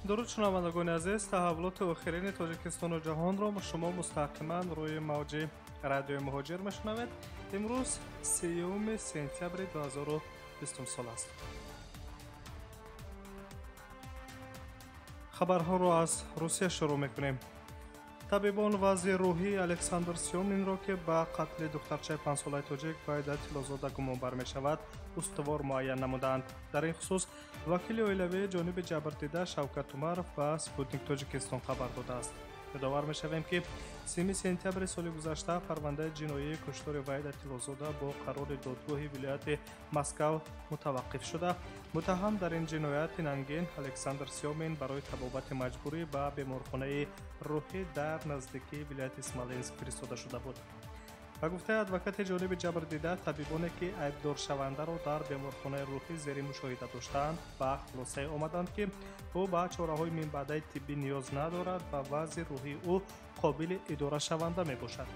дуруд шунавандагони азиз, таҳаввулоти охирини Тоҷикистону ҷаҳонро шумо мустақиман рӯи мавҷи радиои муҳоҷир мешунавед. имрӯз 3 сентябри 2020 сол аст. хабарҳоро аз Русия шурӯъ мекунем. табибон вазъи рӯҳии Александр Сёминро ки ба қатли духтарчаи 5-солаи тоҷик Ваҳида Тиллозода гумонбар мешавад, устувор муайян намуданд. Дар ин хусус вакили оилавии ҷониби ҷабрдида Шавкат Умаров ба Спутник Тоҷикистон хабар додааст. ёдовар мешавем ки 3 сентябри соли гузашта парвандаи ҷиноии куштори Ваҳида Тиллозода бо қарори додгоҳи вилояти Москав мутаваққиф шуда, муттаҳам дар ин ҷинояти нангин Александр Сёмин барои табобати маҷбурӣ ба беморхонаи рӯҳӣ дар наздикии вилояти Смоленск фиристода шуда буд. ба гуфтаи адвокати ҷониби ҷабрдида, табибоне ки идорашавандаро дар беморхонаи рӯҳӣ зери мушоҳида доштаанд, ба хулосае омаданд ки ӯ ба чораҳои минбаъдаи тиббӣ ниёз надорад ва вазъи рӯҳии ӯ қобили идорашаванда мебошад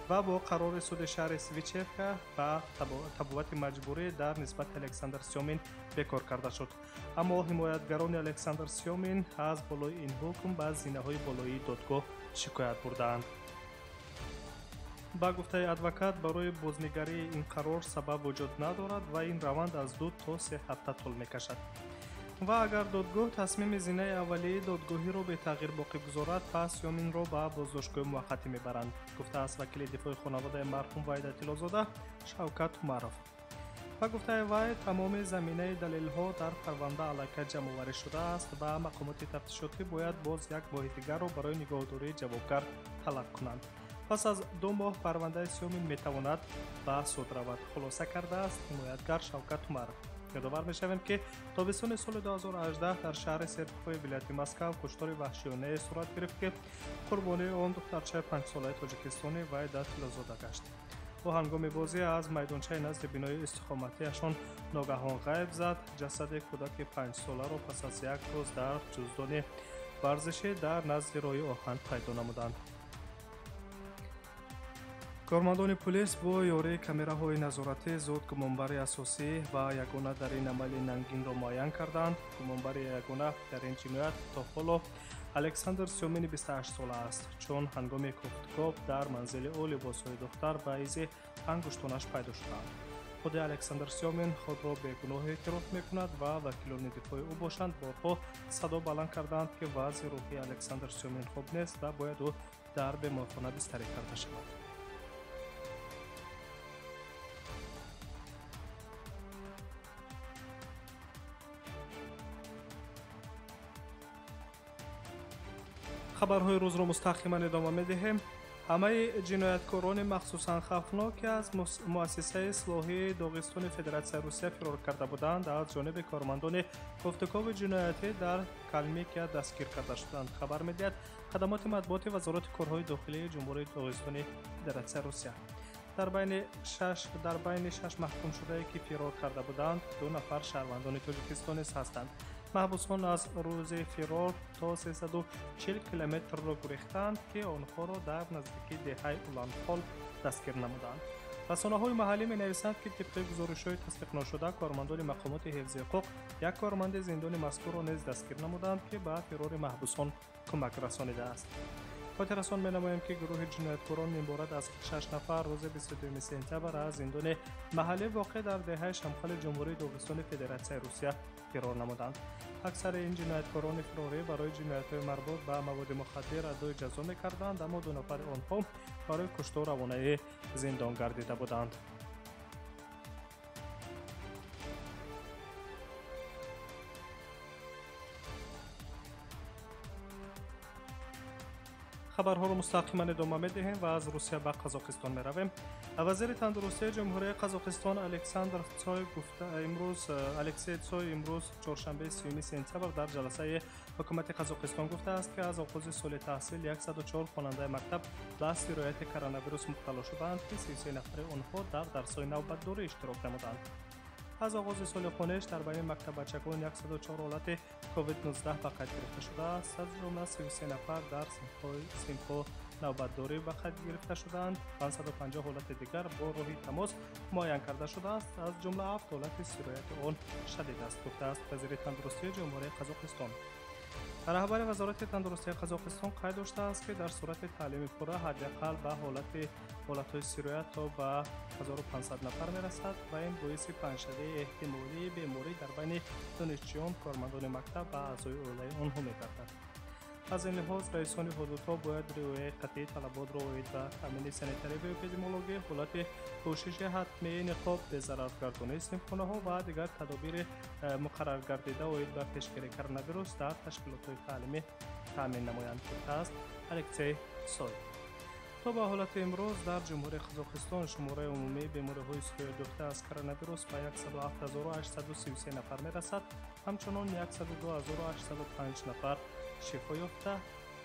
ва бо қарори суди шаҳри Свичевка ба табобати маҷбурӣ дар нисбати Александр Сёмин бекор карда шуд. аммо ҳимоятгарони Александр Сёмин аз болои ин ҳукм ба зинаҳои болоии додгоҳ шикоят бурдаанд. ба гуфтаи адвокат, барои бознигарии ин қарор сабаб вуҷуд надорад ва ин раванд аз 2 то 3 ҳафта тӯл мекашад. ва агар додгоҳ тасмими зинаи аввалии додгоҳиро бетағйир боқӣ гузорад, пас Сёминро ба боздоштгоҳи муваққатӣ мебаранд, гуфтааст вакили дифои хонаводаи марҳум Ваҳида Тиллозода Шавкат Умаров. ба гуфтаи вай, тамоми заминаи далелҳо дар парванда аллакай ҷамъоварӣ шудааст ва мақомоти тафтишотӣ бояд боз як моҳи дигарро барои нигоҳдории ҷавобгар талаб кунанд. пас аз 2 моҳ парвандаи Сёмин метавонад ба суд равад, хулоса кардааст ҳимоятгар Шавкат Умаров. ёдовар мешавем ки тобистони соли 2018 дар шаҳри Серпухои вилояти Москав куштори ваҳшиёнае сурат гирифт ки қурбонии он духтарчаи 5-солаи тоҷикистони Ваҳида Тиллозода гашт. ӯ ҳангоми бозӣ аз майдончаи назди бинои истихоматиашон ногаҳон ғайб зад. ҷасади кӯдаки 5-соларо пас аз як рӯз дар ҷуздони варзишӣ дар назди роҳи оҳан пайдо намуданд. кормандони пулис бо ёрии камераҳои назоратӣ зуд гумонбари асосӣ ва ягона дар ин амали нангинро муайян карданд. гумонбари ягона дар ин ҷиноят то ҳоло Александр Сёмини 28 сола аст, чун ҳангоми кофткоб дар манзили ӯ либосҳои духтар ба изи ангуштонаш пайдо шуданд. худи Александр Сёмин худро бегуноҳ эътироф мекунад ва вакилони дифои ӯ бошанд борҳо садо баланд карданд ки вазъи рӯҳии Александр Сёмин хуб нест ва бояд ӯ дар беморхона бистарӣ карда шавад. хабарҳои рӯзро мустақиман идома медиҳем. ҳамаи ҷинояткорони махсусан хавфноки аз муассисаи ислоҳии Доғистони Федератсияи Русия фирор карда буданд, аз ҷониби кормандони кофтукови ҷиноятӣ дар Калмикия дастгир карда шуданд. хабар медиҳад хадамоти матбуоти Вазорати корҳои дохилии Ҷумҳурии Доғистони Федератсияи Русия. дар байни 6 маҳкумшудае ки фирор карда буданд, 2 нафар шаҳрвандони Тоҷикистон низ ҳастанд. маҳбусон аз рӯзи фирор то 340 километрро гурехтанд ки онҳоро дар наздикии деҳаи Уланхол дастгир намуданд. расонаҳои маҳаллӣ менависанд ки тибқи гузоришҳои тасдиқношуда кормандони мақомоти ҳифзи ҳуқуқ як корманди зиндони мазкурро низ дастгир намуданд ки ба фирори маҳбусон кӯмак расонидааст. хотиррасон менамоем ки гурӯҳи ҷинояткорон меборад аз 6 нафар рӯзи 22 сентябр аз зиндони маҳаллӣ воқеъ дар деҳаи Шамхали Ҷумҳурии Доғистони Федератсияи Русия фирор намуданд. аксари ин ҷинояткорони фирорӣ барои ҷиноятҳои марбут ба маводи мухаддир адои ҷазо мекарданд, аммо 2 нафари онҳо барои куштор равонаи зиндон гардида буданд. хабарҳоро мустақиман идома медиҳем ва аз Русия ба Қазоқистон меравем. вазири тандурустии ҷумҳурии Қазоқистон Алексей Цой имрӯз чоршанбе 3 сентябр дар ҷаласаи ҳукумати Қазоқистон гуфтааст ки аз оғози соли таҳсил 104 хонандаи мактаб ба сирояти коронавирус мубтало шуданд ки 33 нафари онҳо дар дарсҳои навбатдорӣ иштирок намуданд. аз оғози соли хониш дар байни мактабачагон 104 ҳолати COVID-19 ба қайд гирифта шудааст, аз ҷумла 33 нафар дар синфҳо навбатдорӣ ба қайд гирифта шуданд, 550 ҳолати дигар бо роҳи тамос муайян карда шудааст, аз ҷумла 7 ҳолати сирояти он шадид аст, гуфтааст вазири тандурустии ҷумҳурии Қазоқистон. раҳбари вазорати тандурустии Қазоқистон қайд дошта аст ки дар сурати таълими пурра ҳаддиақал ба ҳолатҳои сироят то ба 1500 нафар мерасад ва ин боиси паҳншавии эҳтимолии беморӣ дар байни донишҷӯён, кормандони мактаб ва аъзои оилаи онҳо мегардад. аз ин лиҳоз раисони ҳудудҳо бояд риояи қатъии талаботро оид ба таъмини санитарӣ ва эпидемиологӣ, ҳолати пӯшиши ҳатмии ниқоб, безараргардонии синфхонаҳо ва дигар тадобири муқаррар гардида оид ба пешгирии коронавирус дар ташкилотҳои таълимӣ таъмин намоянд, гуфтааст Алексей Соли. то ба ҳолати имрӯз дар ҷумҳурии Қазоқистон шумораи умумии бемориҳои сироят ёфта аз коронавирус ба 107833 нафар мерасад. ҳамчунон 102805 нафар шифо ёфта,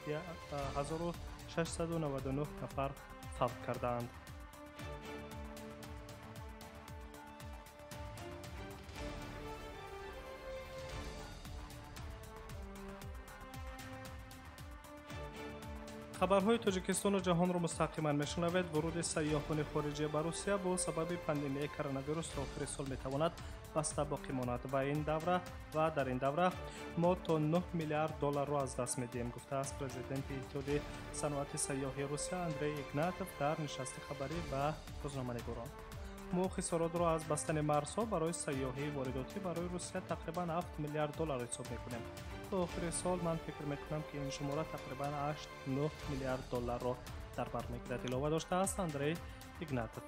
1699 нафар фавт кардаанд. хабарҳои Тоҷикистону ҷаҳонро мустақиман мешунавед. вуруди сайёҳони хориҷӣ ба Русия бо сабаби пандемияи коронавирус то охири сол метавонад баста боқӣ монад ва дар ин давра мо то $9 миллиард аз даст медиҳем, гуфтааст президенти иттиҳоди саноати сайёҳии Русия Андрей Игнатов дар нишасти хабарӣ ба рӯзноманигорон. мо хисоротро аз бастани марзҳо барои сайёҳии воридотӣ барои Русия тақрибан $7 миллиард ҳисоб мекунем. то охири сол ман фикр мекунам ки ин шумора тақрибан $8-9 миллиард дар бар мегирад, илова доштааст Андрей Игнатов.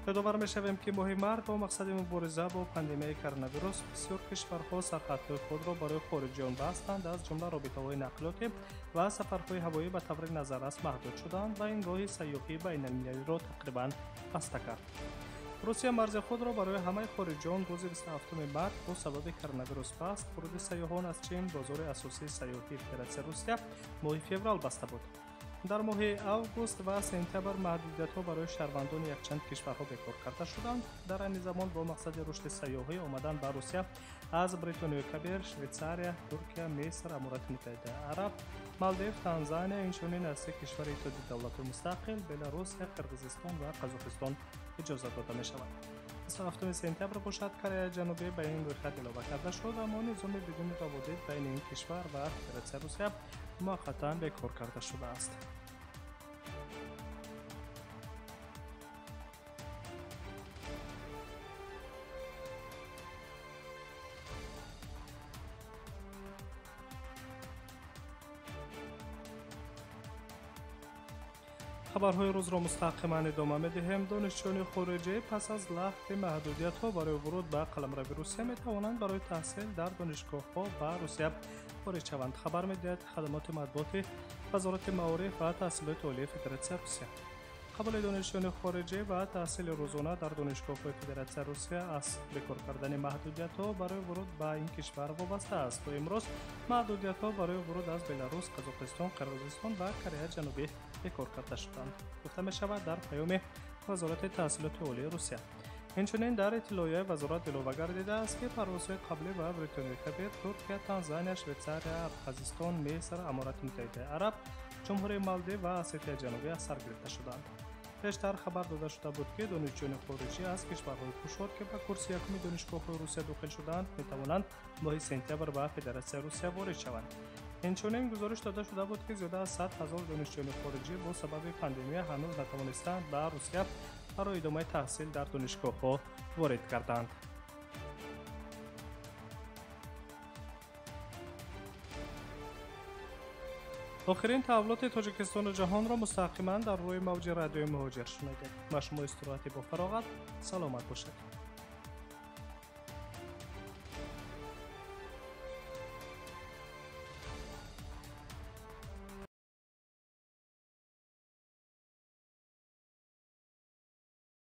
یادآور می‌شویم که ماه مرد با مقصد مبارزه با پاندمیای کرونا بسیار کشورها سرحدهای خود را برای خارجیان بستند، از جمله رابطه‌های نقلیاتی و سفرهای هوایی به طور نظررس محدود شدند و این راه سیاحی بین‌المللی را تقریباً بسته کرد. روسیه مرز خود را برای همه خارجیان روز 27 مارس با سبب کرونا بست. ورود سیاحان از چین، بازار اساسی سیاحی فدراسیون روسیه، ماه فوریه بسته بود. در ماه اوگوست و سپتامبر محدودیت‌ها برای شهروندان یکچند کشورها بکار کرده شدند. در این زمان با مقصد رشد سیاحی آمدن به روسیه از بریتانیای کبیر، شویتزاریا، ترکیه، مصر، امارات متحده عرب، مالدیو، تانزانیا، اینچنین از سه کشور اتحادیه دولت‌های مستقل، بلاروس، قرقیزستان و قزاقستان اجازه داده می‌شود. 27 سپتامبر باشد کره جنوبی به این رویخط اضافه کرده شد، اما نظام بدون روابط بین این کشور و فدراسیون روسیه موقتا بکار کرده شده است. خبرهای روز را مستقیما ادامه می‌دهیم. دانشجویان خارجی پس از لغو محدودیت‌ها برای ورود به قلمرو روسیه می‌توانند برای تحصیل در دانشگاه‌ها و روسیه وارد شوند. خبر می‌دهد خدمات مطبوعاتی وزارت معارف و تحصیلات عالی فدراسیون روسیه. قبول دانشجویان خارجی و تحصیل روزانه در دانشگاه‌های فدراسیون روسیه از بکار کردن محدودیت‌ها برای ورود به این کشور وابسته است. تا امروز محدودیت‌ها برای ورود از بلاروس، قزاقستان، قرقیزستان و کره جنوبی بکار کرده شدند. گفته می‌شود در پیام وزارت تحصیلات عالی روسیه. همچنین در اطلاعیه وزارت اضافه گردیده است که پروازهای قبلی به بریتانیای کبیر، ترکیه، تانزانیا، شویتزاریا، ابخازستان، مصر، امارات متحده عرب، جمهوری مالدیو و اسیای جنوبی از سر گرفته شدند. پیشتر خبر داده شده بود که دانشجویان خارجی از کشورهای خشک که به کورس یکم دانشگاه‌های روسیه داخل شدند می‌توانند ماه سپتامبر به فدراسیون روسیه وارد شوند. همچنین گزارش داده شده بود که زیاده از 100,000 دانشجویان خارجی با سبب پاندمی هنوز نتوانستند به روسیه برای ادامه تحصیل در دانشگاه‌ها وارد گردند. آخرین تحولات تاجیکستان و جهان را مستقیما در روی موج رادیوی مهاجر شنیدید. و شما استراحتی با فراغت سلامت باشید.